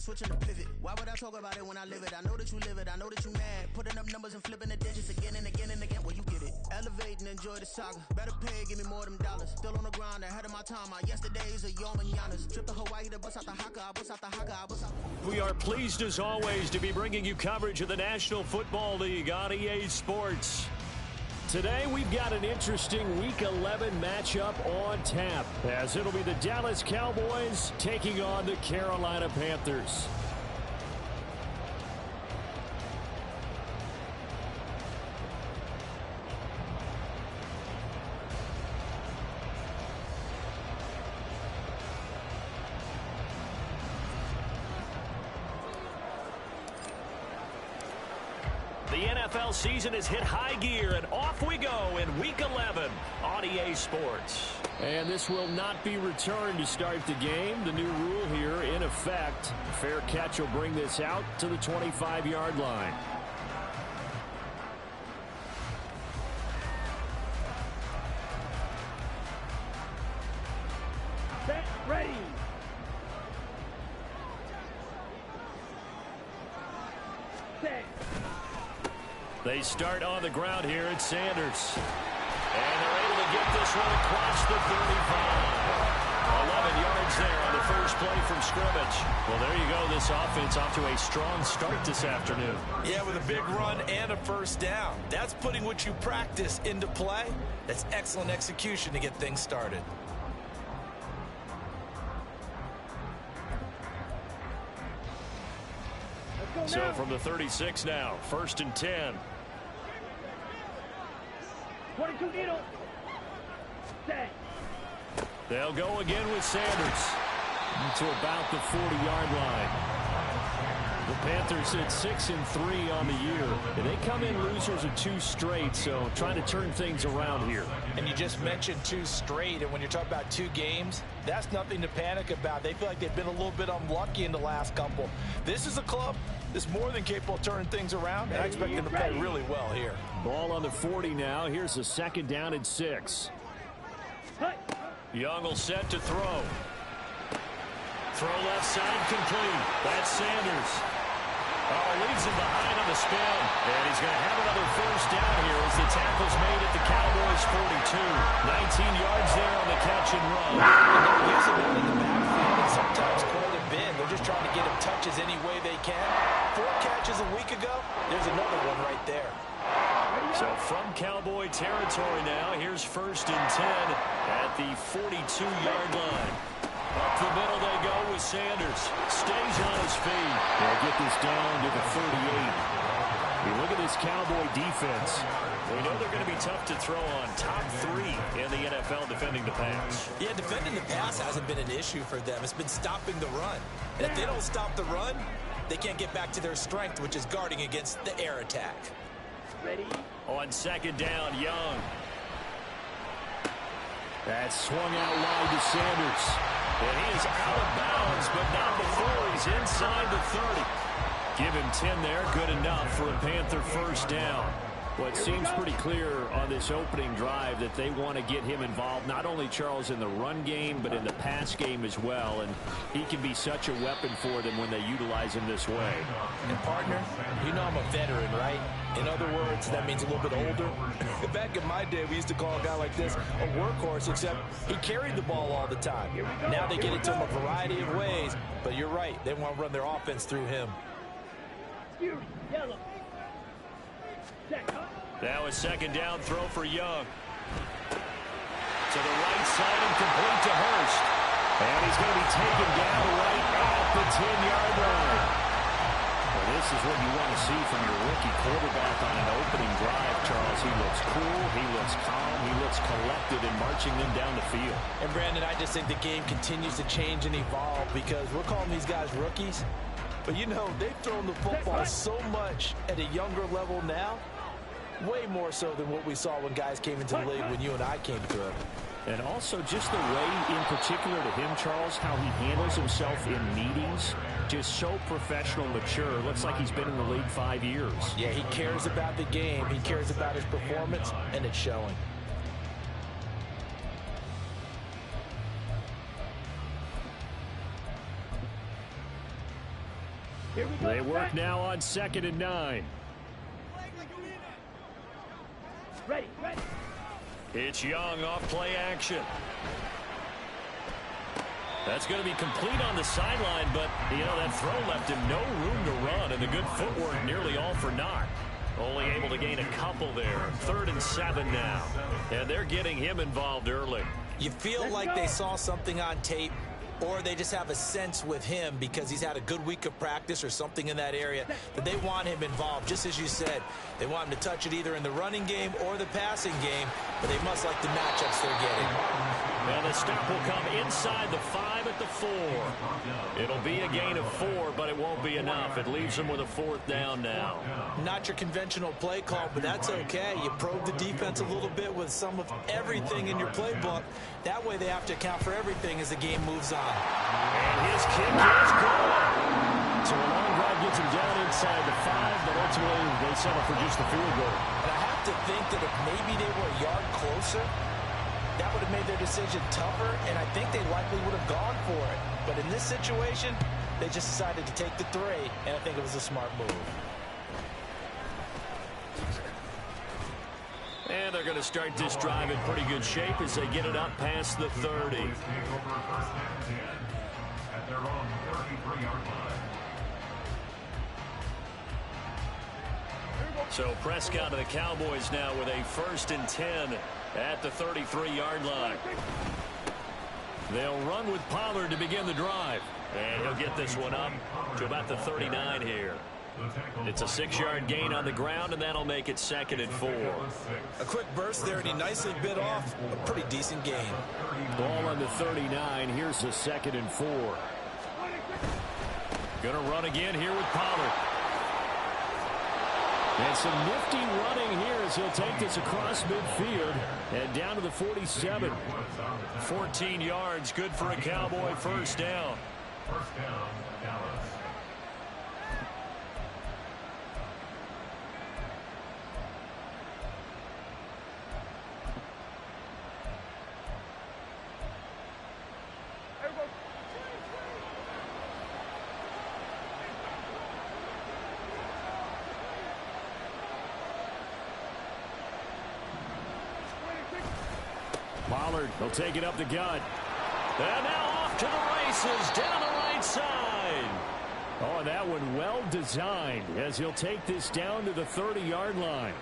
switching the pivot. Why would I talk about it when I live it? I know that you live it, I know that you mad. Putting up numbers and flipping the digits again and again and again. Well, you get it. Elevate and enjoy the saga. Better pay, give me more of them dollars. Still on the grind, ahead of my time. My yesterdays are your mananas. Trip to Hawaii to bust out the haka, bust out the haka, bust out. We are pleased as always to be bringing you coverage of the National Football League on EA Sports. Today we've got an interesting Week 11 matchup on tap, as it'll be the Dallas Cowboys taking on the Carolina Panthers. The NFL season has hit high gear, and off we go in Week 11 on EA Sports. And this will not be returned to start the game. The new rule here in effect. Fair catch will bring this out to the 25-yard line. Set, ready. Set. They start on the ground here at Sanders. And they're able to get this one across the 35. 11 yards there on the first play from scrimmage. Well, there you go. This offense off to a strong start this afternoon. Yeah, with a big run and a first down. That's putting what you practice into play. That's excellent execution to get things started. So from the 36 now, 1st and 10. 22 needle. Set. They'll go again with Sanders to about the 40-yard line. The Panthers at 6-3 on the year. And they come in losers of 2 straight, so trying to turn things around here. And you just mentioned 2 straight, and when you're talking about 2 games, that's nothing to panic about. They feel like they've been a little bit unlucky in the last couple. This is a club that's more than capable of turning things around, and I expect them to play really well here. Ball on the 40 now. Here's a 2nd down and 6. Young will set to throw. Throw left side complete. That's Sanders. Leads him behind on the spin. And he's going to have another first down here as the tackle's made at the Cowboys 42. 19 yards there on the catch and run. They're using him in the backfield and sometimes call him Ben. They're just trying to get him touches any way they can. 4 catches a week ago. There's another one right there. So from Cowboy territory now, here's 1st and 10 at the 42-yard line. Up the middle they go with Sanders. Stays on his feet. They'll get this down to the 38. You look at this Cowboy defense. We know they're going to be tough to throw on. Top 3 in the NFL defending the pass. Yeah, defending the pass hasn't been an issue for them. It's been stopping the run. And if they don't stop the run, they can't get back to their strength, which is guarding against the air attack. Ready. On 2nd down, Young. That's swung out wide to Sanders. And he is out of bounds, but not before he's inside the 30. Give him 10 there. Good enough for a Panther first down. Well, it seems pretty clear on this opening drive that they want to get him involved, not only, Charles, in the run game, but in the pass game as well. And he can be such a weapon for them when they utilize him this way. And, partner, you know I'm a veteran, right? In other words, that means a little bit older. Back in my day, we used to call a guy like this a workhorse, except he carried the ball all the time. Now they get it to him a variety of ways. But you're right. They want to run their offense through him. Yellow. Now a 2nd down throw for Young. To the right side and complete to Hurst. And he's going to be taken down right at the 10-yard line. Well, this is what you want to see from your rookie quarterback on an opening drive, Charles. He looks cool, he looks calm, he looks collected in marching them down the field. And, Brandon, I just think the game continues to change and evolve because we're calling these guys rookies. But, you know, they've thrown the football so much at a younger level now. Way more so than what we saw when guys came into the league when you and I came through. And also just the way, in particular to him, Charles, how he handles himself in meetings. Just so professional, mature. Looks like he's been in the league 5 years. Yeah, he cares about the game. He cares about his performance, and it's showing. Here we go. They work now on 2nd and 9. Ready, ready. It's Young off play action. That's going to be complete on the sideline, but, you know, that throw left him no room to run, and the good footwork nearly all for naught. Only able to gain a couple there. 3rd and 7 now. And they're getting him involved early. You feel like they saw something on tape, or they just have a sense with him because he's had a good week of practice or something in that area that they want him involved. Just as you said, they want him to touch it either in the running game or the passing game, but they must like the matchups they're getting. And the stop will come inside the 5 at the 4. It'll be a gain of 4, but it won't be enough. It leaves them with a 4th down now. Not your conventional play call, but that's okay. You probe the defense a little bit with some of everything in your playbook. That way they have to account for everything as the game moves on. And his kick is good. So a long drive gets him down inside the 5, but ultimately they settle for just the field goal. And I have to think that if maybe they were a yard closer, that would have made their decision tougher, and I think they likely would have gone for it. But in this situation, they just decided to take the 3, and I think it was a smart move. And they're going to start this drive in pretty good shape as they get it up past the 30. So Prescott of the Cowboys now with a 1st and 10 at the 33-yard line. They'll run with Pollard to begin the drive. And he'll get this one up to about the 39 here. It's a 6-yard gain on the ground, and that'll make it 2nd and 4. A quick burst there, and he nicely bit off a pretty decent gain. Ball on the 39. Here's the 2nd and 4. Gonna run again here with Pollard. And some nifty running here as he'll take this across midfield and down to the 47. 14 yards, good for a Cowboy 1st down. First down, Dallas. Pollard will take it up the gut. And now off to the races down the right side. Oh, that one well designed as he'll take this down to the 30-yard line.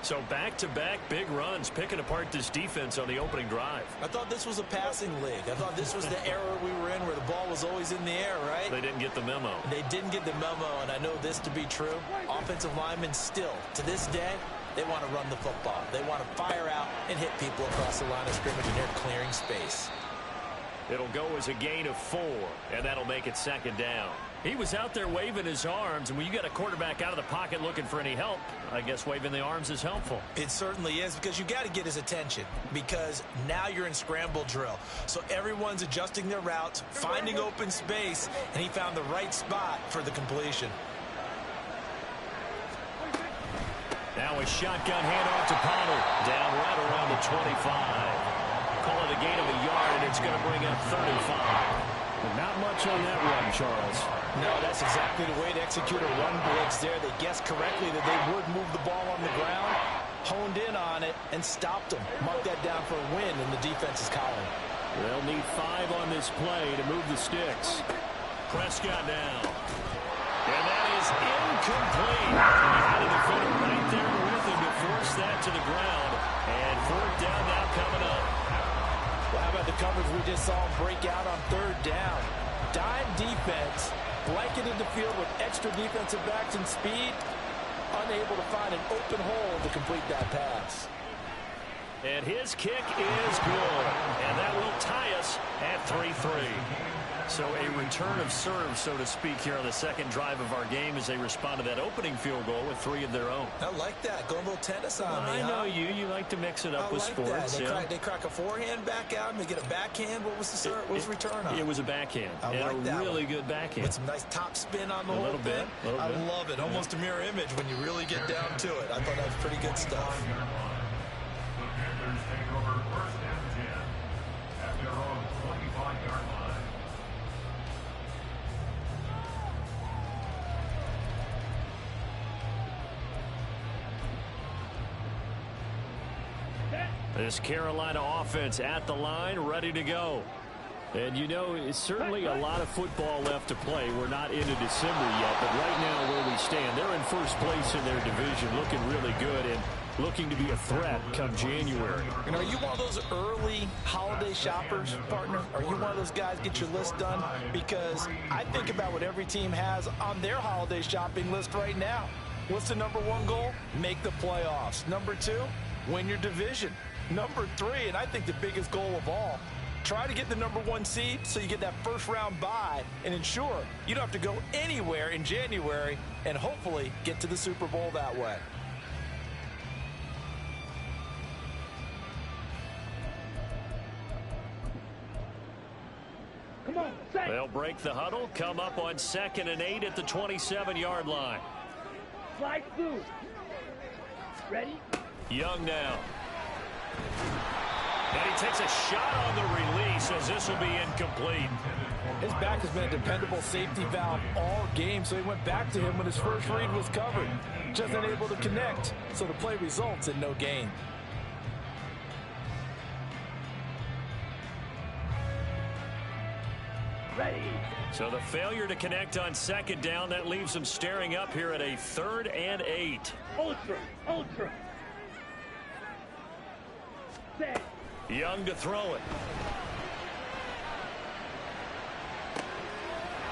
So back-to-back big runs, picking apart this defense on the opening drive. I thought this was a passing league. I thought this was the era we were in where the ball was always in the air, right? They didn't get the memo. They didn't get the memo, and I know this to be true. Offensive linemen still, to this day, they want to run the football. They want to fire out and hit people across the line of scrimmage, and they're clearing space. It'll go as a gain of 4, and that'll make it 2nd down. He was out there waving his arms, and when you got a quarterback out of the pocket looking for any help, I guess waving the arms is helpful. It certainly is, because you got to get his attention, because now you're in scramble drill. So everyone's adjusting their routes, finding open space, and he found the right spot for the completion. Now a shotgun handoff to Pollard, down right around the 25. Call it a gain of a yard, and it's going to bring up 35. But not much on that run, Charles. No, that's exactly the way to execute a run blitz there. They guessed correctly that they would move the ball on the ground, honed in on it, and stopped them. Mark that down for a win in the defense's column. They'll need 5 on this play to move the sticks. Prescott now. And that is incomplete. He had a defender right there with him to force that to the ground. And 4th down now coming up. Well, how about the coverage we just saw him break out on 3rd down? Dime defense, blanketed the field with extra defensive backs and speed, unable to find an open hole to complete that pass. And his kick is good. And that will tie us at 3-3. So a return of serve, so to speak, here on the 2nd drive of our game as they respond to that opening field goal with 3 of their own. I like that. Going a little tennis on me, I know you. You like to mix it up with sports. They crack a forehand back out and they get a backhand. What was the return on? It was a backhand. I like and a really good backhand. With some nice top spin on the whole thing. I love it. Almost a mirror image when you really get down to it. I thought that was pretty good stuff. The Panthers take over 1st and 10 at their own 25-yard line. This Carolina offense at the line, ready to go. And, you know, it's certainly a lot of football left to play. We're not into December yet, but right now where we stand, they're in first place in their division, looking really good and looking to be a threat come January. And are you one of those early holiday shoppers, partner? Are you one of those guys get your list done? Because I think about what every team has on their holiday shopping list right now. What's the number one goal? Make the playoffs. Number two, win your division. Number three, and I think the biggest goal of all, try to get the number one seed so you get that first round bye and ensure you don't have to go anywhere in January and hopefully get to the Super Bowl that way. Come on, set. They'll break the huddle, come up on 2nd and 8 at the 27-yard line. Slide through. Ready? Young now. And he takes a shot on the release as this will be incomplete. His back has been a dependable safety valve all game, so he went back to him when his first read was covered. Just unable to connect, so the play results in no gain. Ready. So the failure to connect on 2nd down, that leaves him staring up here at a 3rd and 8. Ultra. Set. Young to throw it.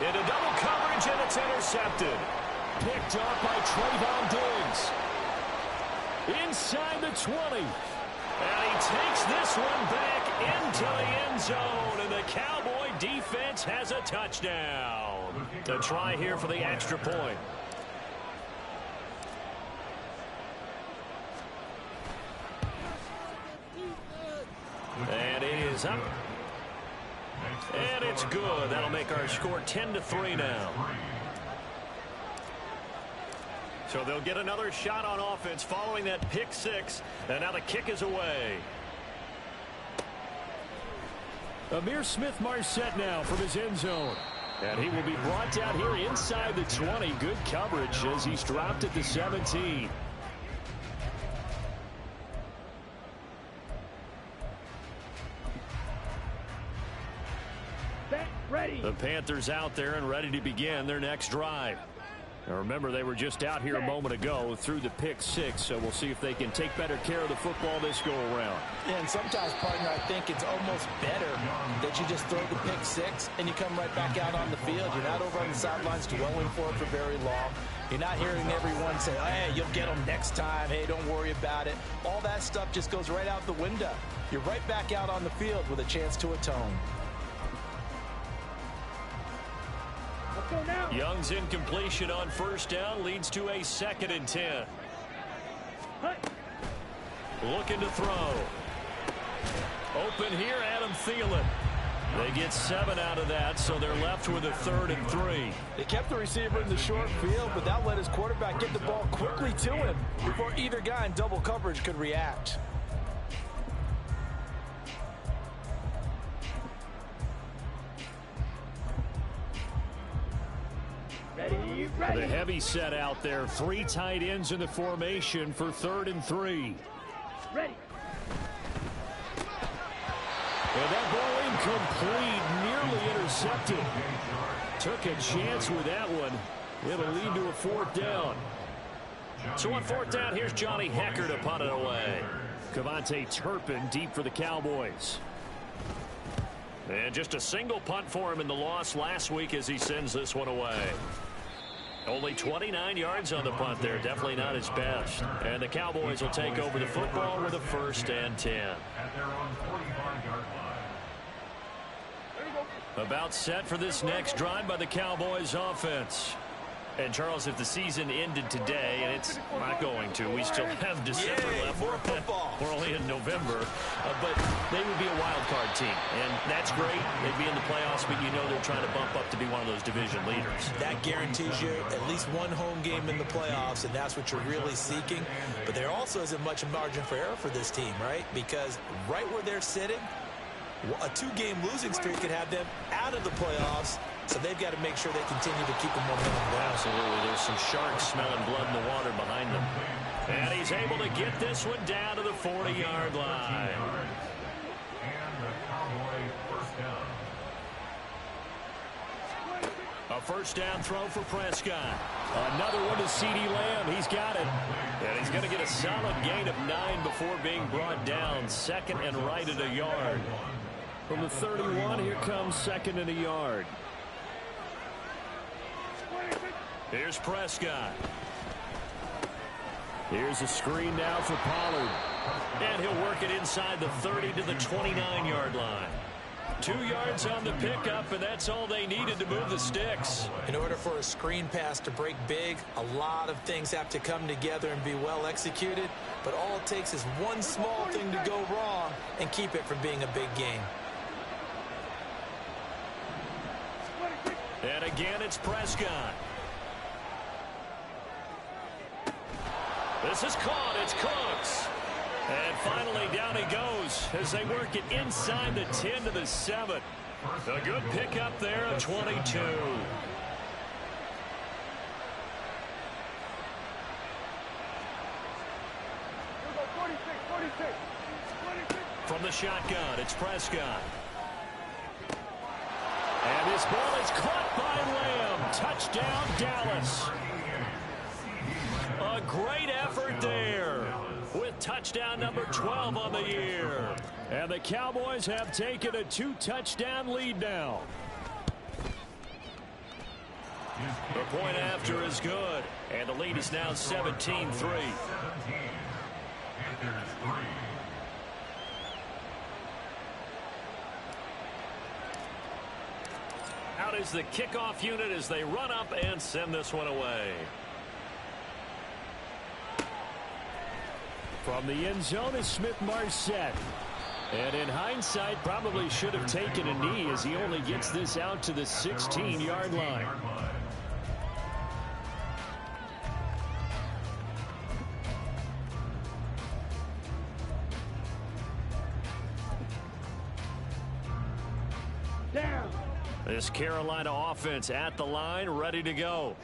Into double coverage, and it's intercepted. Picked up by Trayvon Diggs. Inside the 20. And he takes this one back into the end zone, and the Cowboy defense has a touchdown. To try here for the extra point. And it is up. And it's good. That'll make our score 10-3 now. So they'll get another shot on offense following that pick six. And now the kick is away. Amir Smith-Marset now from his end zone. And he will be brought down here inside the 20. Good coverage as he's dropped at the 17. Ready. The Panthers out there and ready to begin their next drive. Now remember, they were just out here a moment ago through the pick six, so we'll see if they can take better care of the football this go around. Yeah, and sometimes, partner, I think it's almost better that you just throw the pick six and you come right back out on the field. You're not over on the sidelines dwelling for it for very long. You're not hearing everyone say, hey, you'll get them next time. Hey, don't worry about it. All that stuff just goes right out the window. You're right back out on the field with a chance to atone. Young's incompletion on 1st down leads to a 2nd and 10. Looking to throw. Open here, Adam Thielen. They get 7 out of that, so they're left with a 3rd and 3. They kept the receiver in the short field, but that let his quarterback get the ball quickly to him before either guy in double coverage could react. The heavy set out there. 3 tight ends in the formation for 3rd and 3. Ready. And that ball incomplete, nearly intercepted. Took a chance with that one. It'll lead to a 4th down. So on 4th down, here's Johnny Hecker to punt it away. Kevontae Turpin deep for the Cowboys. And just a single punt for him in the loss last week as he sends this one away. Only 29 yards on the punt there. Definitely not his best. And the Cowboys will take over the football with a 1st and 10. About set for this next drive by the Cowboys offense. And Charles, if the season ended today, and it's not going to, we still have December left. More football. We're only in November, but they would be a wild card team, and that's great. They'd be in the playoffs, but you know they're trying to bump up to be one of those division leaders. That guarantees you at least one home game in the playoffs, and that's what you're really seeking. But there also isn't much margin for error for this team, right? Because right where they're sitting, a 2-game losing streak could have them out of the playoffs So they've got to make sure they continue to keep the momentum going. Absolutely. There's some sharks smelling blood in the water behind them. And he's able to get this one down to the 40-yard line. And the Cowboy first down. A first down throw for Prescott. Another one to CeeDee Lamb. He's got it. And he's going to get a solid gain of 9 before being brought down. Second and right at a yard. From the 31, here comes second and a yard. Here's Prescott. Here's a screen now for Pollard. And he'll work it inside the 30 to the 29-yard line. 2 yards on the pickup, and that's all they needed to move the sticks. In order for a screen pass to break big, a lot of things have to come together and be well executed. But all it takes is one small thing to go wrong and keep it from being a big gain. And again, it's Prescott. This is caught. It's Cooks. And finally, down he goes as they work it inside the 10 to the 7. A good pickup there of 22. From the shotgun, it's Prescott. And this ball is caught by Lamb. Touchdown, Dallas. A great effort there with touchdown number 12 on the year. And the Cowboys have taken a 2-touchdown lead now. The point after is good. And the lead is now 17-3. Out is the kickoff unit as they run up and send this one away. From the end zone is Smith-Marset. And in hindsight, probably should have taken a knee as he only gets this out to the 16-yard line. Down. This Carolina offense at the line, ready to go.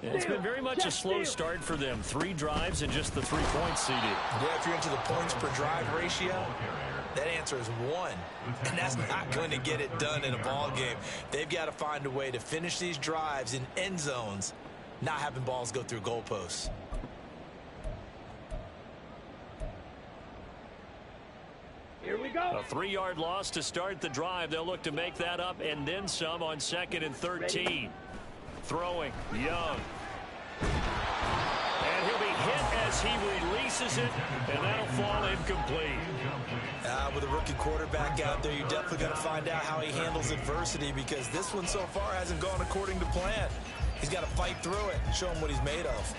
And it's been very much a slow start for them. 3 drives and just the 3 points seeded. Yeah, if you're into the points per drive ratio, that answer is 1. And that's not going to get it done in a ball game. They've got to find a way to finish these drives in end zones, not having balls go through goalposts. Here we go. A 3-yard loss to start the drive. They'll look to make that up and then some on 2nd and 13. Throwing, Young. And he'll be hit as he releases it, and that'll fall incomplete. With a rookie quarterback out there, you're definitely going to find out how he handles adversity, because this one so far hasn't gone according to plan. He's got to fight through it and show him what he's made of.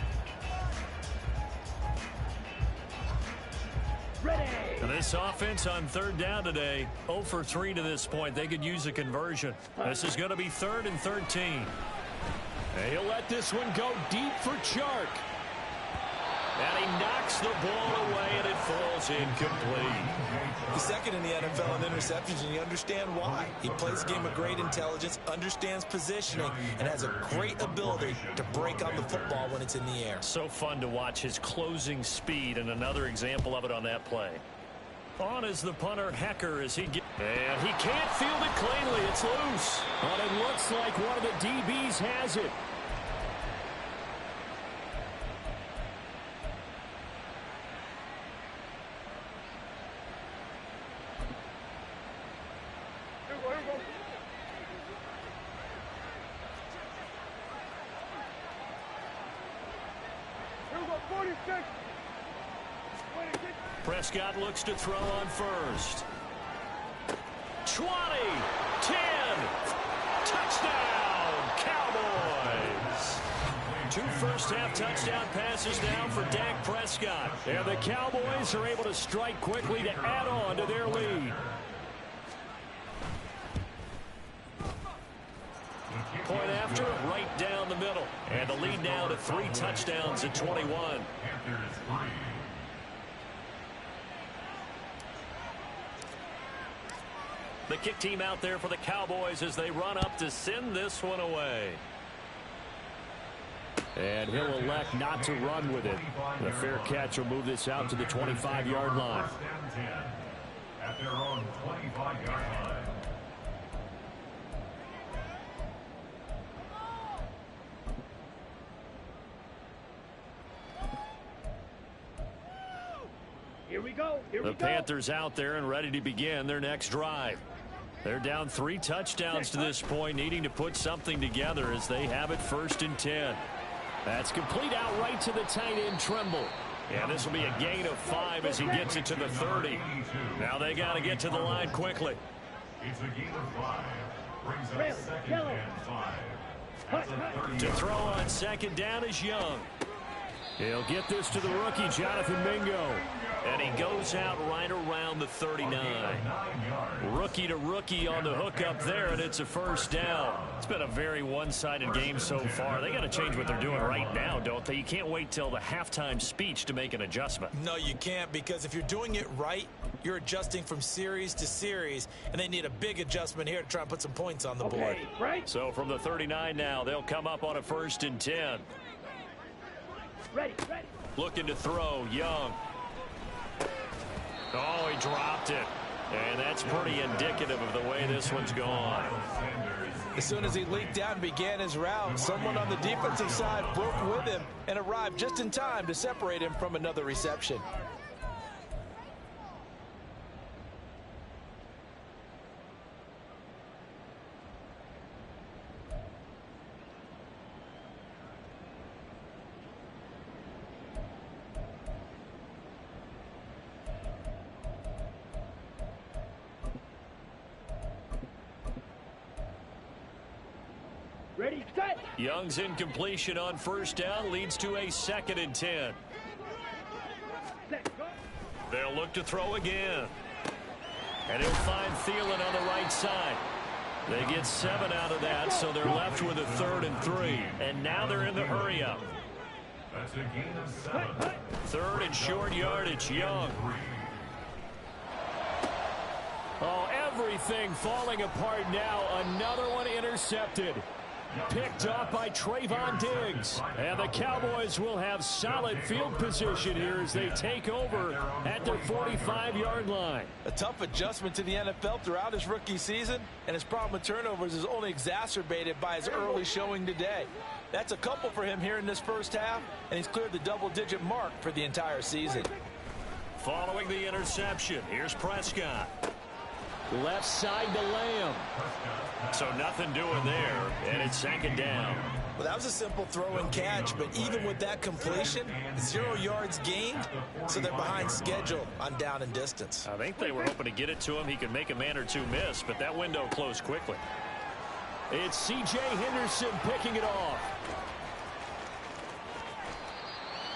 Ready. And this offense on 3rd down today, 0 for 3 to this point. They could use a conversion. This is going to be 3rd and 13. And he'll let this one go deep for Chark. And he knocks the ball away, and it falls incomplete. He's second in the NFL in interceptions, and you understand why. He plays a game of great intelligence, understands positioning, and has a great ability to break on the football when it's in the air. So fun to watch his closing speed, and another example of it on that play. On is the punter, Hecker, as he gets... And he can't field it cleanly. It's loose. But it looks like one of the DBs has it. Prescott looks to throw on first. 20, 10, touchdown, Cowboys. 2 first-half touchdown passes now for Dak Prescott. And the Cowboys are able to strike quickly to add on to their lead. Point after, right down the middle. And the lead now to 3 touchdowns at 21. The kick team out there for the Cowboys as they run up to send this one away. And he'll elect not to run with it. The fair catch will move this out to the 25-yard line. At their own 25-yard line. Here we go. The Panthers out there and ready to begin their next drive. They're down 3 touchdowns to this point, needing to put something together as they have it 1st and 10. That's complete out right to the tight end, Trimble. And this will be a gain of 5 as he gets it to the 30. Now they got to get to the line quickly. It's a gain of 5. Brings up 2nd and 5. To throw on 2nd down is Young. He'll get this to the rookie, Jonathan Mingo. And he goes out right around the 39. Rookie to rookie on the hook up there, and it's a 1st down. It's been a very one-sided game so far. They got to change what they're doing right now, don't they? You can't wait till the halftime speech to make an adjustment. No, you can't, because if you're doing it right, you're adjusting from series to series, and they need a big adjustment here to try and put some points on the board. Right. So from the 39 now, they'll come up on a 1st and 10. Ready. Looking to throw, Young. Oh, he dropped it. And that's pretty indicative of the way this one's gone. As soon as he leaked out and began his route, someone on the defensive side broke with him and arrived just in time to separate him from another reception. Ready, set. Young's incompletion on 1st down leads to a 2nd and 10. Set, go. They'll look to throw again. And he'll find Thielen on the right side. They get 7 out of that, so they're left with a 3rd and 3. And now they're in the hurry-up. That's a gain of 7. 3rd and short yardage, Young. Oh, everything falling apart now. Another one intercepted. Picked off by Trayvon Diggs. And the Cowboys will have solid field position here as they take over at their 45-yard line. A tough adjustment to the NFL throughout his rookie season, and his problem with turnovers is only exacerbated by his early showing today. That's a couple for him here in this 1st half, and he's cleared the double-digit mark for the entire season. Following the interception, here's Prescott. Left side to Lamb. So nothing doing there, and it's 2nd down. Well, that was a simple throw and catch, but even with that completion, 0 yards gained, so they're behind schedule on down and distance. I think they were hoping to get it to him. He could make a man or two miss, but that window closed quickly. It's C.J. Henderson picking it off.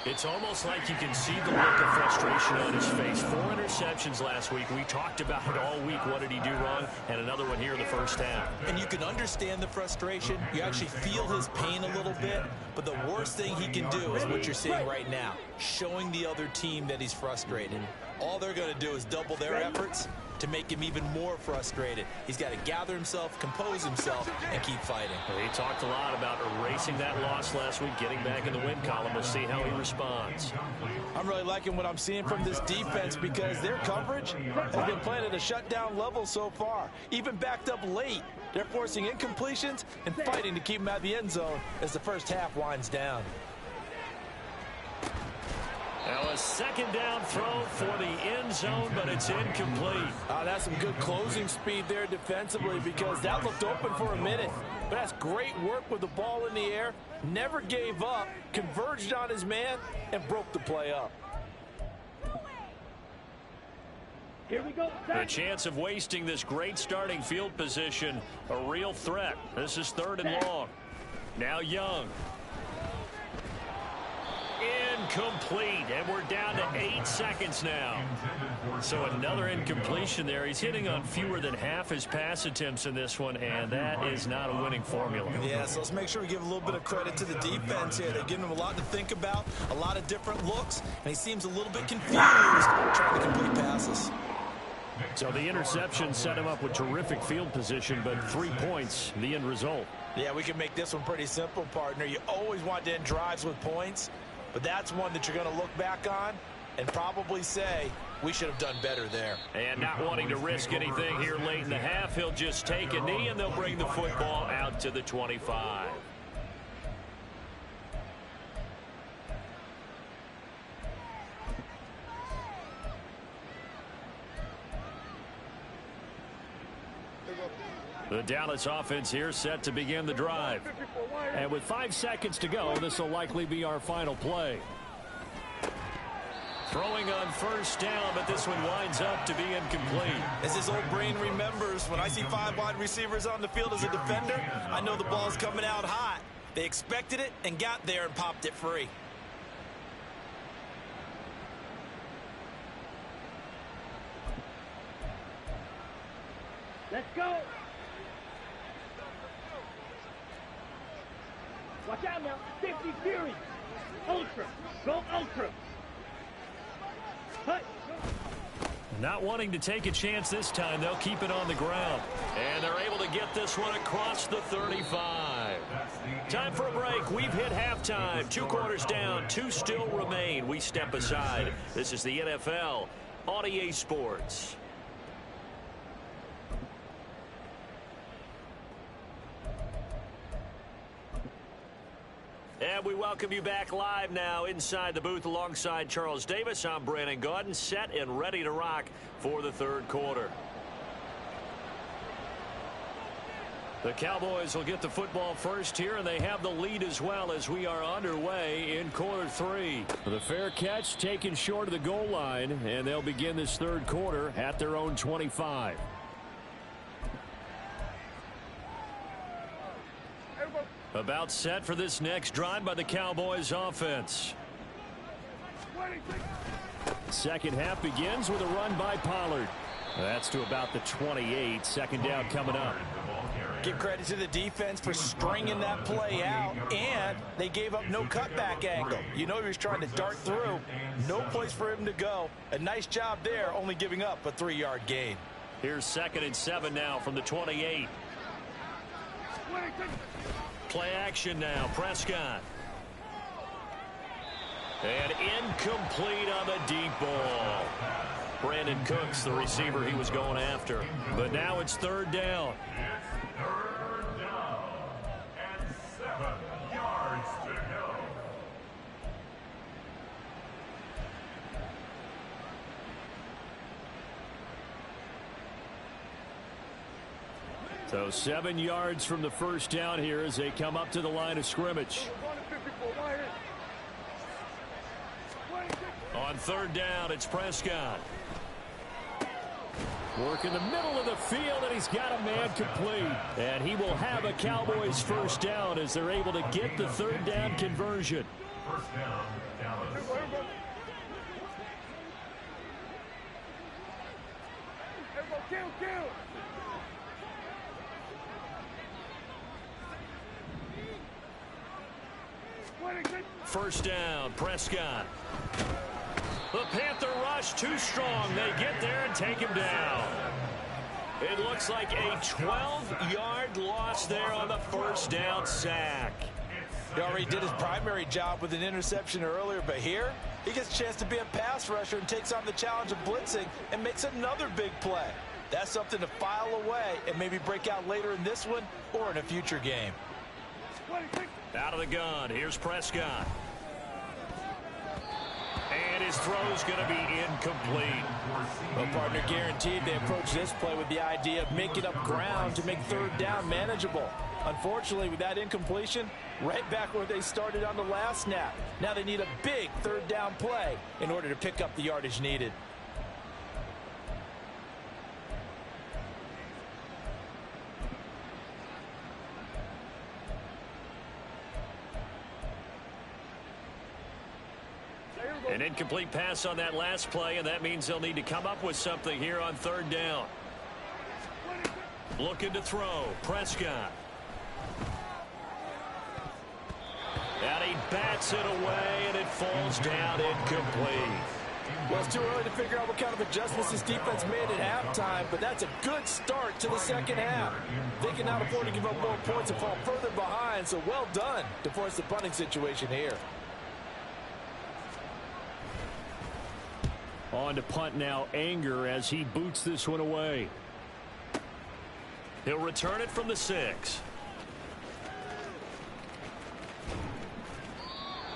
It's almost like you can see the look of frustration on his face. 4 interceptions last week. We talked about it all week. What did he do wrong? And another one here in the 1st half. And you can understand the frustration. You actually feel his pain a little bit. But the worst thing he can do is what you're seeing right now, showing the other team that he's frustrated. All they're going to do is double their efforts to make him even more frustrated. He's got to gather himself, compose himself, and keep fighting. Well, he talked a lot about erasing that loss last week, getting back in the win column. We'll see how he responds. I'm really liking what I'm seeing from this defense because their coverage has been playing at a shutdown level so far. Even backed up late, they're forcing incompletions and fighting to keep them out of the end zone as the 1st half winds down. Now a 2nd down throw for the end zone, but it's incomplete. That's some good closing speed there defensively because that looked open for a minute. But that's great work with the ball in the air. Never gave up, converged on his man, and broke the play up. Here we go. The chance of wasting this great starting field position, a real threat. This is 3rd and long. Now Young. Incomplete, and we're down to 8 seconds now. So another incompletion there. He's hitting on fewer than half his pass attempts in this one, and that is not a winning formula. Yeah, so let's make sure we give a little bit of credit to the defense here. They've given him a lot to think about, a lot of different looks, and he seems a little bit confused trying to complete passes. So the interception set him up with terrific field position, but 3 points, the end result. Yeah, we can make this one pretty simple, partner. You always want to end drives with points, but that's one that you're going to look back on and probably say, we should have done better there. And not wanting to risk anything here late in the half, he'll just take a knee, and they'll bring the football out to the 25. The Dallas offense here set to begin the drive. And with 5 seconds to go, this will likely be our final play. Throwing on first down, but this one winds up to be incomplete. As his old brain remembers, when I see 5 wide receivers on the field as a defender, I know the ball's coming out hot. They expected it and got there and popped it free. Let's go. Watch out now. 50 Fury. Ultra. Go Ultra. Hut. Not wanting to take a chance this time, they'll keep it on the ground. And they're able to get this one across the 35. Time for a break. We've hit halftime. 2 quarters down, 2 still remain. We step aside. This is the NFL on EA Sports. And we welcome you back live now inside the booth alongside Charles Davis. I'm Brandon Gaudin, set and ready to rock for the 3rd quarter. The Cowboys will get the football first here, and they have the lead as well as we are underway in quarter 3. The fair catch taken short of the goal line, and they'll begin this 3rd quarter at their own 25. About set for this next drive by the Cowboys offense. Second half begins with a run by Pollard. That's to about the 28. 2nd down coming up. Give credit to the defense for stringing that play out, and they gave up no cutback angle. You know he was trying to dart through. No place for him to go. A nice job there, only giving up a 3-yard gain. Here's 2nd and 7 now from the 28. Play action now. Prescott. And incomplete on the deep ball. Brandon Cooks, the receiver he was going after. But now it's 3rd down. It's 3rd down and 7 yards to go. So 7 yards from the first down here as they come up to the line of scrimmage. On 3rd down, it's Prescott. Work in the middle of the field, and he's got a man complete. And he will have a Cowboys first down as they're able to get the 3rd down conversion. First down, Dallas. First down, Prescott. The Panther rush too strong. They get there and take him down. It looks like a 12-yard loss there on the first down sack. He already did his primary job with an interception earlier, but here he gets a chance to be a pass rusher and takes on the challenge of blitzing and makes another big play. That's something to file away and maybe break out later in this one or in a future game. Out of the gun, here's Prescott. And his throw's going to be incomplete. Well, partner, guaranteed they approach this play with the idea of making up ground to make 3rd down manageable. Unfortunately, with that incompletion, right back where they started on the last snap. Now they need a big 3rd down play in order to pick up the yardage needed. An incomplete pass on that last play, and that means they'll need to come up with something here on 3rd down. Looking to throw. Prescott. And he bats it away, and it falls down incomplete. Well, it's too early to figure out what kind of adjustments this defense made at halftime, but that's a good start to the second half. They can now afford to give up more points and fall further behind, so well done to force the punting situation here. On to punt now, Anger, as he boots this one away. He'll return it from the 6.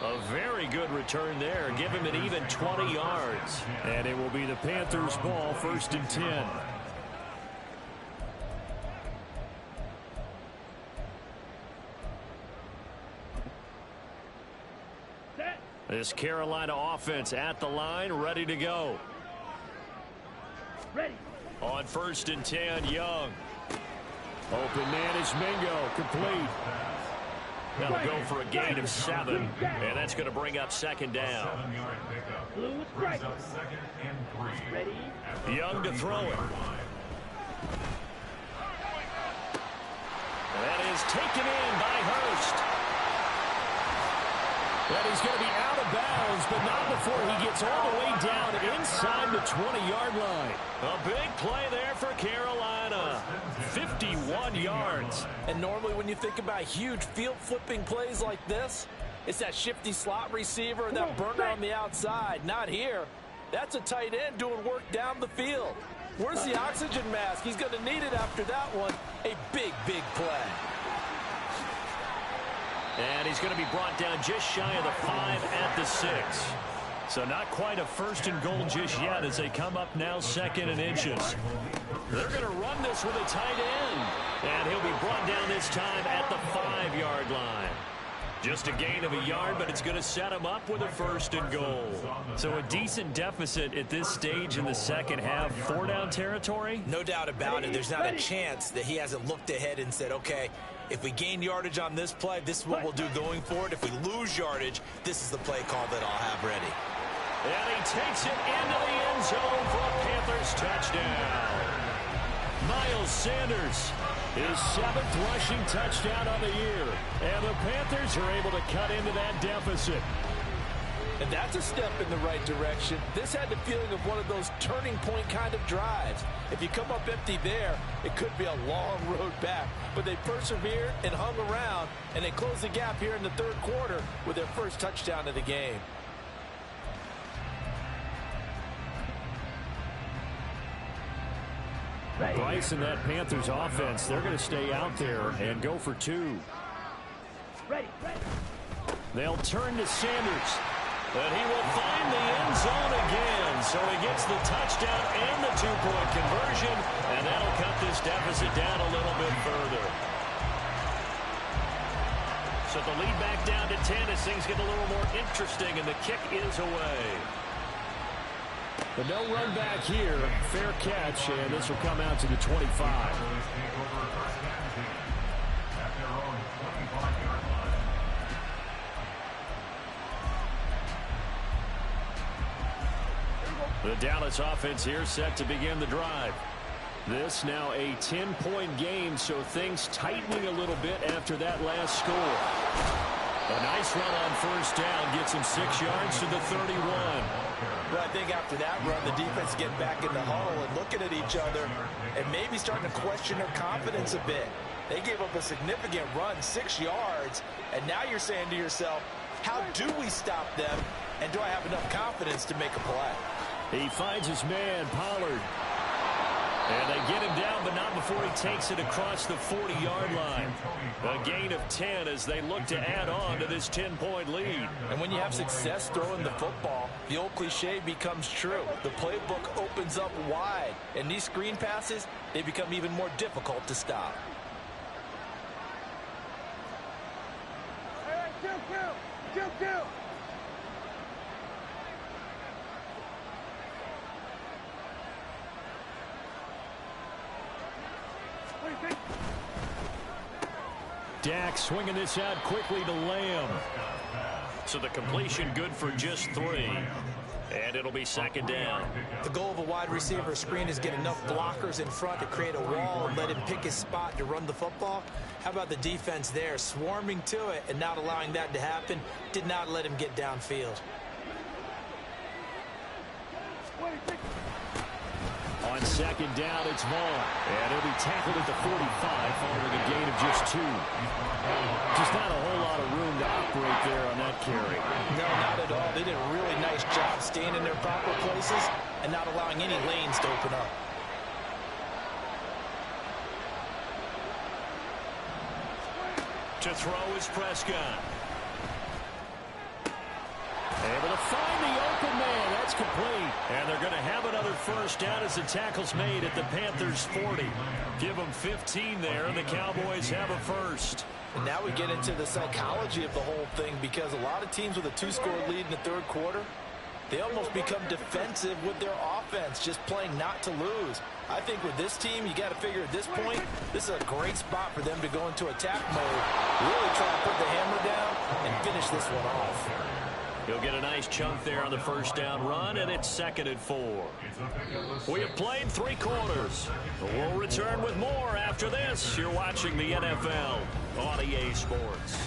A very good return there. Give him an even 20 yards. And it will be the Panthers' ball, 1st and 10. This Carolina offense at the line, ready to go. Ready. On 1st and 10, Young. Open man is Mingo, complete. That'll go for a gain of 7, and that's going to bring up 2nd down. Blue strike. Ready. Young to throw it. That is taken in by Hurst. And he's going to be out of bounds, but not before he gets all the way down inside the 20-yard line. A big play there for Carolina. 51 yards. And normally when you think about huge field-flipping plays like this, it's that shifty slot receiver or that burner on the outside. Not here. That's a tight end doing work down the field. Where's the oxygen mask? He's going to need it after that one. A big, big play. And he's going to be brought down just shy of the 5 at the 6. So not quite a 1st and goal just yet as they come up now 2nd and inches. They're going to run this with a tight end. And he'll be brought down this time at the 5-yard line. Just a gain of a yard, but it's going to set him up with a 1st and goal. So a decent deficit at this stage in the second half. 4-down territory? No doubt about it. There's not a chance that he hasn't looked ahead and said, okay, if we gain yardage on this play, this is what we'll do going forward. If we lose yardage, this is the play call that I'll have ready. And he takes it into the end zone for a Panthers touchdown. Miles Sanders, his 7th rushing touchdown on the year. And the Panthers are able to cut into that deficit. And that's a step in the right direction. This had the feeling of one of those turning point kind of drives. If you come up empty there, it could be a long road back. But they persevered and hung around, and they closed the gap here in the 3rd quarter with their first touchdown of the game. Bryce and that Panthers offense, they're going to stay out there and go for 2. Ready. They'll turn to Sanders. And he will find the end zone again. So he gets the touchdown and the 2-point conversion. And that'll cut this deficit down a little bit further. So the lead back down to 10 as things get a little more interesting. And the kick is away. But no run back here. Fair catch. And this will come out to the 25. The Dallas offense here set to begin the drive. This now a 10-point game, so things tightening a little bit after that last score. A nice run on 1st down gets him 6 yards to the 31. But I think after that run, the defense getting back in the huddle and looking at each other and maybe starting to question their confidence a bit. They gave up a significant run, 6 yards, and now you're saying to yourself, how do we stop them, and do I have enough confidence to make a play? He finds his man, Pollard. And they get him down, but not before he takes it across the 40-yard line. A gain of 10 as they look to add on to this 10-point lead. And when you have success throwing the football, the old cliche becomes true. The playbook opens up wide, and these screen passes, they become even more difficult to stop. All right, two. Dak swinging this out quickly to Lamb. So the completion good for just 3. And it'll be 2nd down. The goal of a wide receiver screen is get enough blockers in front to create a wall and let him pick his spot to run the football. How about the defense there, swarming to it and not allowing that to happen? Did not let him get downfield. On second down, it's Vaughn. And he'll be tackled at the 45 following a gain of just 2. Just not a whole lot of room to operate there on that carry. No, not at all. They did a really nice job staying in their proper places and not allowing any lanes to open up. To throw is Prescott. Able to find the open man. That's complete. And they're going to have another first down as the tackle's made at the Panthers' 40. Give them 15 there, and the Cowboys have a first. And now we get into the psychology of the whole thing, because a lot of teams with a 2-score lead in the third quarter, they almost become defensive with their offense, just playing not to lose. I think with this team, you got to figure at this point, this is a great spot for them to go into attack mode, really try to put the hammer down and finish this one off. He'll get a nice chunk there on the first down run, and it's 2nd and 4. We have played 3 quarters. We'll return with more after this. You're watching the NFL on EA Sports.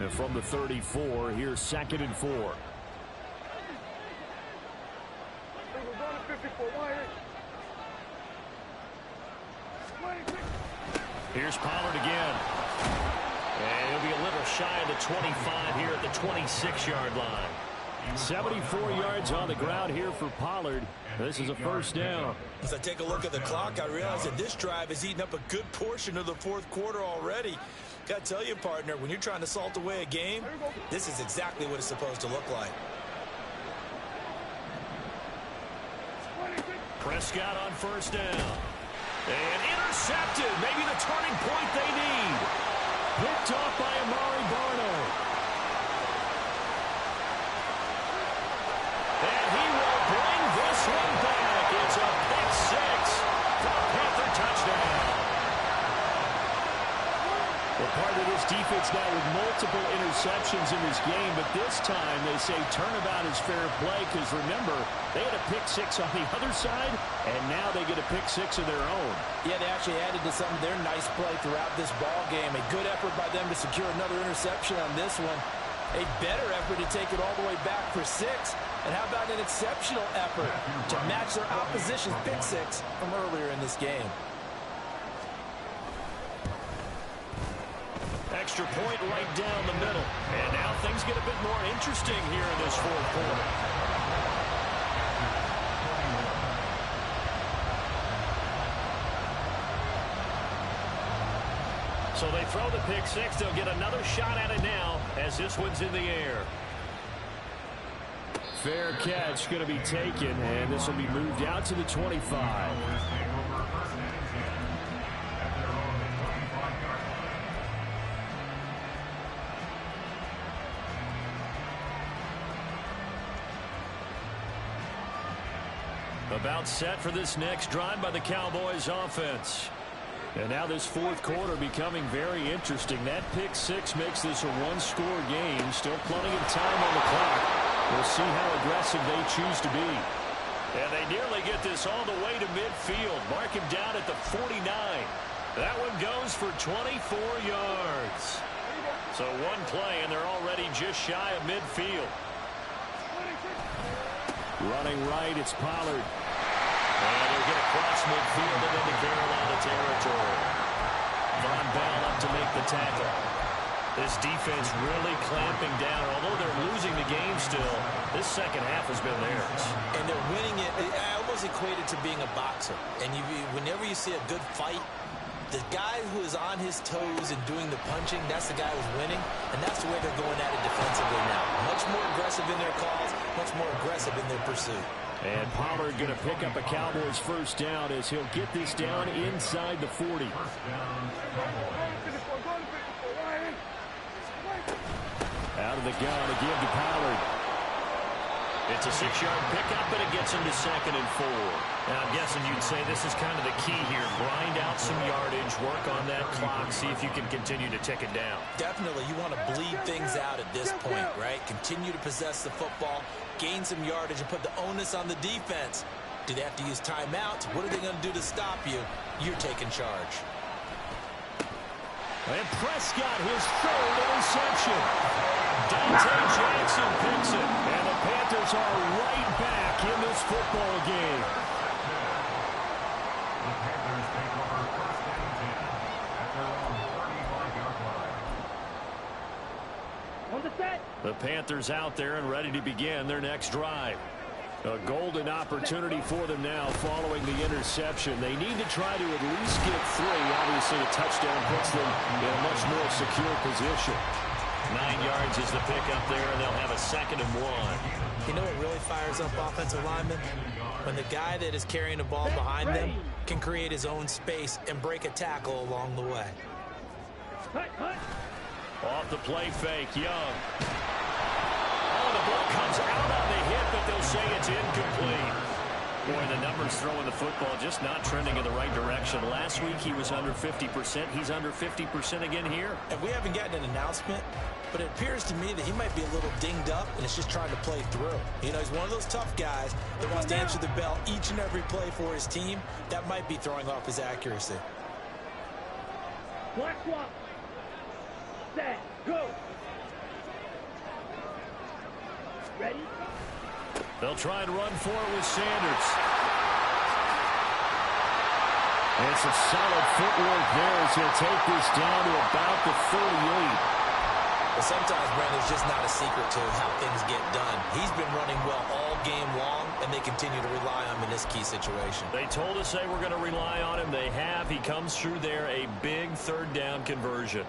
And from the 34, here's 2nd and 4. Here's Pollard again. And he'll be a little shy of the 25 here at the 26-yard line. 74 yards on the ground here for Pollard. This is a first down. As I take a look at the clock, I realize that this drive has eaten up a good portion of the fourth quarter already. Got to tell you, partner, when you're trying to salt away a game, this is exactly what it's supposed to look like. Prescott on first down. And intercepted. Maybe the turning point they need. Picked off by Amari Barno. And he will bring this one back. It's a pick 6 for a Panther touchdown. Well, part of this defense now with multiple interceptions in this game, but this time they say turnabout is fair play, because remember, they had a pick 6 on the other side, and now they get a pick 6 of their own. Yeah, they actually added to some of their nice play throughout this ball game. A good effort by them to secure another interception on this one. A better effort to take it all the way back for 6. And how about an exceptional effort to match their opposition's pick 6 from earlier in this game. Extra point right down the middle. And now things get a bit more interesting here in this fourth quarter. So they throw the pick 6. They'll get another shot at it now as this one's in the air. Fair catch going to be taken, and this will be moved out to the 25. About set for this next drive by the Cowboys offense. And now this fourth quarter becoming very interesting. That pick 6 makes this a one-score game. Still plenty of time on the clock. We'll see how aggressive they choose to be. And they nearly get this all the way to midfield. Mark him down at the 49. That one goes for 24 yards. So one play, and they're already just shy of midfield. Running right, it's Pollard. And they'll get across midfield and into Carolina territory. Von Bell up to make the tackle. This defense really clamping down. Although they're losing the game still, this second half has been theirs. And they're winning it. I almost equate it to being a boxer. And whenever you see a good fight, the guy who is on his toes and doing the punching, that's the guy who's winning. And that's the way they're going at it defensively now. Much more aggressive in their calls, much more aggressive in their pursuit. And Pollard going to pick up a Cowboys first down as he'll get this down inside the 40. Out of the gun again to Pollard. It's a 6-yard pickup, but it gets him to 2nd and 4. Now, I'm guessing you'd say this is kind of the key here. Grind out some yardage, work on that clock, see if you can continue to tick it down. Definitely. You want to bleed things out at this point, right? Continue to possess the football, gain some yardage, and put the onus on the defense. Do they have to use timeouts? What are they going to do to stop you? You're taking charge. And Prescott, his third interception. Dante Jackson picks it. And the Panthers are right back in this football game. The Panthers take over first and 10 at their own 35-yard line. On the set. The Panthers out there and ready to begin their next drive. A golden opportunity for them now following the interception. They need to try to at least get 3. Obviously, a touchdown puts them in a much more secure position. 9 yards is the pickup there, and they'll have a 2nd and 1. You know what really fires up offensive linemen? When the guy that is carrying the ball behind them can create his own space and break a tackle along the way. Off the play fake, Young. Oh, the ball comes out on the hit, but they'll say it's incomplete. Boy, the numbers throwing the football just not trending in the right direction. Last week he was under 50%. He's under 50% again here. And we haven't gotten an announcement, but it appears to me that he might be a little dinged up and is just trying to play through. You know, he's one of those tough guys that wants to answer the bell each and every play for his team. That might be throwing off his accuracy. Black swap. Set. Go. Ready? They'll try and run for it with Sanders. And some solid footwork there as he'll take this down to about the 38. But sometimes, Brandon, it's just not a secret to how things get done. He's been running well all game long, and they continue to rely on him in this key situation. They told us they were going to rely on him. They have. He comes through there, a big 3rd down conversion.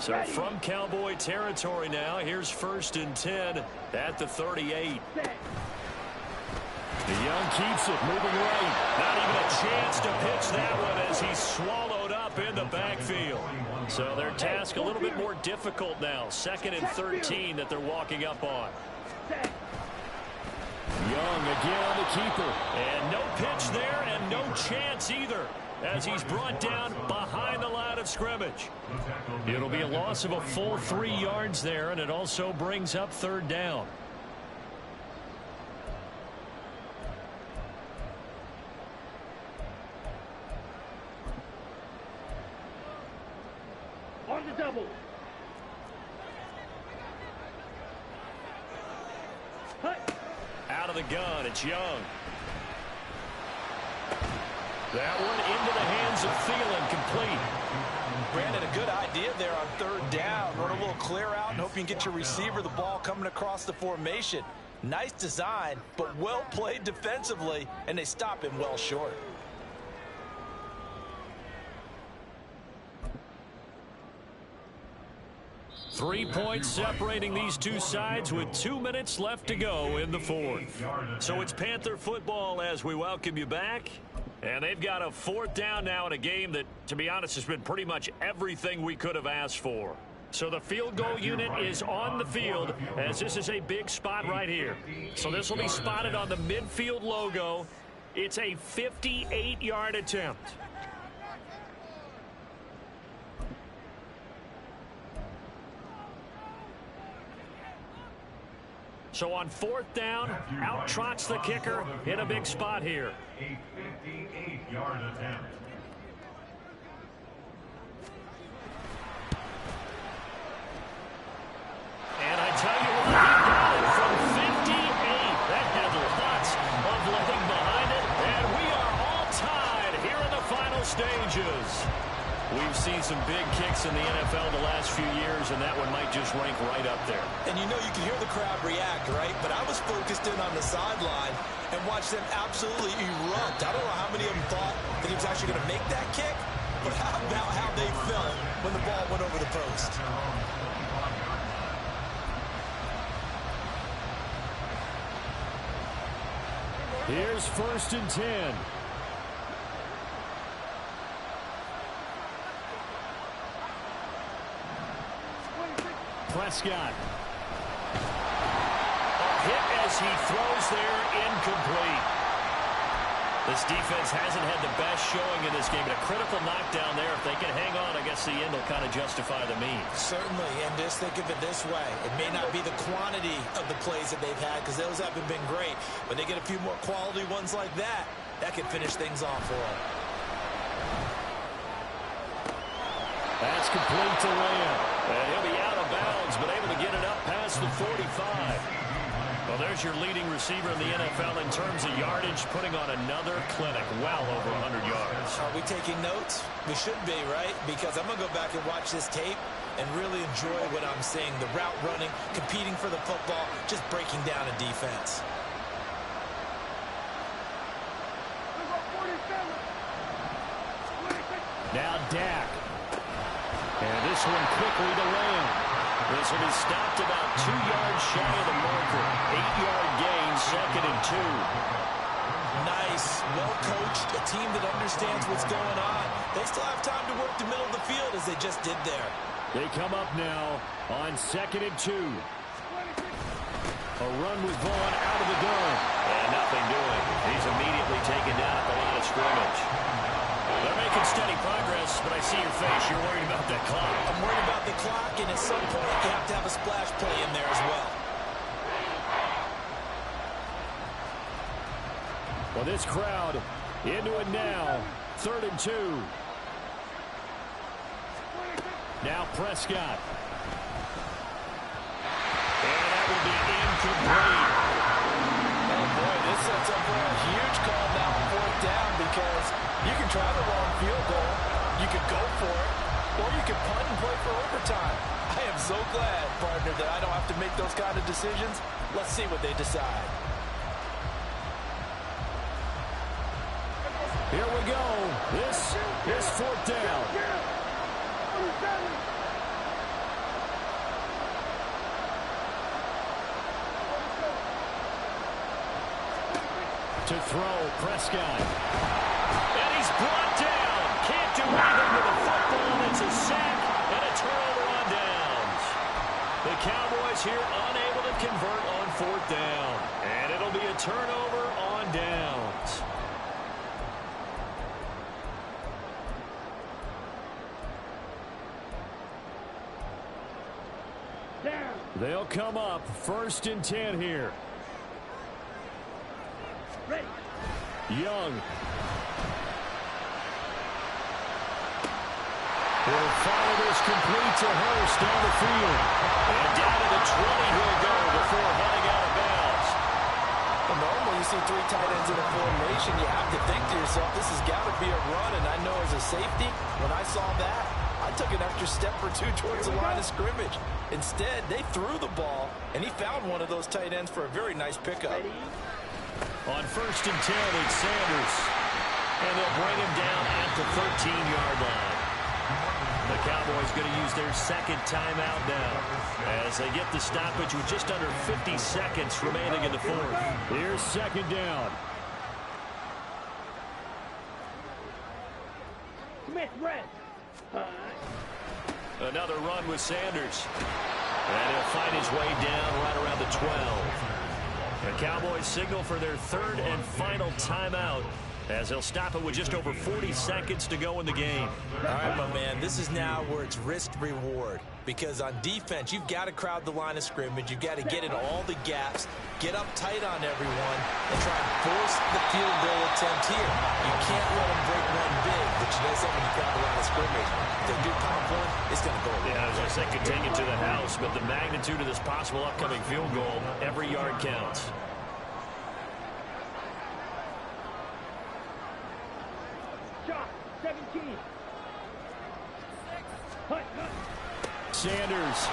So from Cowboy territory now, here's 1st and 10 at the 38. The Young keeps it, moving right. Not even a chance to pitch that one as he's swallowed up in the backfield. So their task a little bit more difficult now. 2nd and 13 that they're walking up on. Young again on the keeper. And no pitch there and no chance either, as he's brought down behind the line of scrimmage. It'll be a loss of a full 3 yards there, and it also brings up 3rd down. On the double. Out of the gun, it's Young. That one into the hands of Thielen, complete. Brandon, a good idea there on 3rd down. Run a little clear out and hope you can get your receiver the ball coming across the formation. Nice design, but well played defensively, and they stop him well short. Three points separating these two sides with 2 minutes left to go in the 4th. So it's Panther football as we welcome you back. And they've got a 4th down now in a game that, to be honest, has been pretty much everything we could have asked for. So the field goal unit is on the field, as this is a big spot right here. So this will be spotted on the midfield logo. It's a 58-yard attempt. So on 4th down, out trots the kicker in a big spot here. A 58-yard attempt. And I tell you what, he got it from 58. That had lots of letting behind it. And we are all tied here in the final stages. We've seen some big kicks in the NFL the last few years, and that one might just rank right up there. And you know you can hear the crowd react, right? But I was focused in on the sideline and watched them absolutely erupt. I don't know how many of them thought that he was actually going to make that kick, but how about how they felt when the ball went over the post? Here's 1st and 10. Prescott. A hit as he throws there, incomplete. This defense hasn't had the best showing in this game, but a critical knockdown there. If they can hang on, I guess the end will kind of justify the means. Certainly, and just think of it this way. It may not be the quantity of the plays that they've had, because those haven't been great, but they get a few more quality ones like that. That can finish things off for them. That's complete to Lamb. And he'll be out of bounds, but able to get it up past the 45. Well, there's your leading receiver in the NFL in terms of yardage, putting on another clinic, well over 100 yards. Are we taking notes? We should be, right? Because I'm going to go back and watch this tape and really enjoy what I'm seeing. The route running, competing for the football, just breaking down a defense. Now Dak. And this one quickly to Lamb. This one is stopped about 2 yards shy of the marker. 8-yard gain, 2nd and 2. Nice, well-coached, a team that understands what's going on. They still have time to work the middle of the field as they just did there. They come up now on 2nd and 2. A run with Vaughn out of the gun. And nothing doing. He's immediately taken down at the line of scrimmage. They're making steady progress, but I see your face. You're worried about that clock. I'm worried about the clock, and at some point, you have to have a splash play in there as well. Well, this crowd into it now. 3rd and 2. Now Prescott. And that will be incomplete. Oh, boy, this sets up for a huge call now on 4th down, because you can try the long field goal, you could go for it, or you can punt and play for overtime. I am so glad, partner, that I don't have to make those kind of decisions. Let's see what they decide. Here we go. This is 4th down. To throw, Prescott. And he's brought down. Can't do anything with the football. It's a sack and a turnover on downs. The Cowboys here unable to convert on 4th down. And it'll be a turnover on downs. They'll come up 1st and 10 here. Ready. Young. Will follow this complete to Hurst down the field. And down to the 20 he'll go before heading out of bounds. Well, normally you see 3 tight ends in a formation, you have to think to yourself, this has got to be a run, and I know as a safety, when I saw that, I took an extra step or 2 towards the line of scrimmage. Instead, they threw the ball, and he found one of those tight ends for a very nice pickup. Ready. On 1st and 10, it's Sanders. And they'll bring him down at the 13-yard line. The Cowboys going to use their 2nd timeout now as they get the stoppage with just under 50 seconds remaining in the 4th. Here's 2nd down. Smith, red. Another run with Sanders. And he'll find his way down right around the 12. The Cowboys signal for their 3rd and final timeout as they'll stop it with just over 40 seconds to go in the game. All right, my man, this is now where it's risk-reward. Because on defense, you've got to crowd the line of scrimmage. You've got to get in all the gaps, get up tight on everyone, and try and force the field goal attempt here. You can't let them break one big, but you know something, you crowd the line of scrimmage. If they do pop one, it's going to go away. Yeah, as I said, could take it to the house, but the magnitude of this possible upcoming field goal, every yard counts. Shot. 17. Hut. Sanders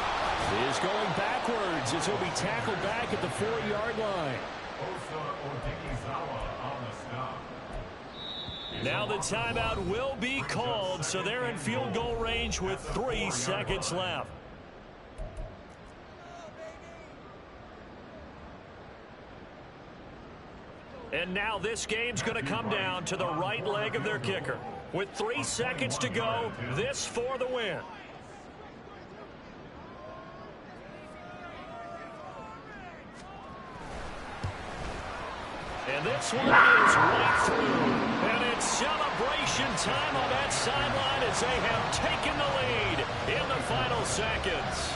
is going backwards as he'll be tackled back at the 4-yard line. Now the timeout will be called, so they're in field goal range with 3 seconds left. And now this game's going to come down to the right leg of their kicker. With 3 seconds to go, this for the win. And this one is right through. And it's celebration time on that sideline as they have taken the lead in the final seconds.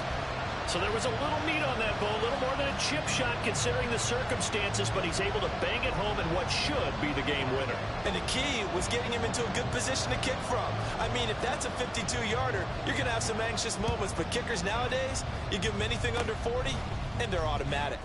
So there was a little meat on that ball, a little more than a chip shot considering the circumstances, but he's able to bang it home in what should be the game winner. And the key was getting him into a good position to kick from. I mean, if that's a 52-yarder, you're going to have some anxious moments, but kickers nowadays, you give them anything under 40, and they're automatic.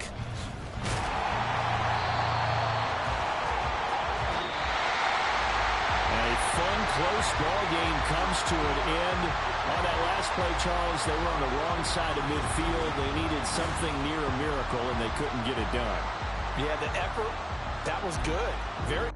A fun, close ball game comes to an end. On that last play, Charles, they were on the wrong side of midfield. They needed something near a miracle, and they couldn't get it done. Yeah, the effort, that was good. Very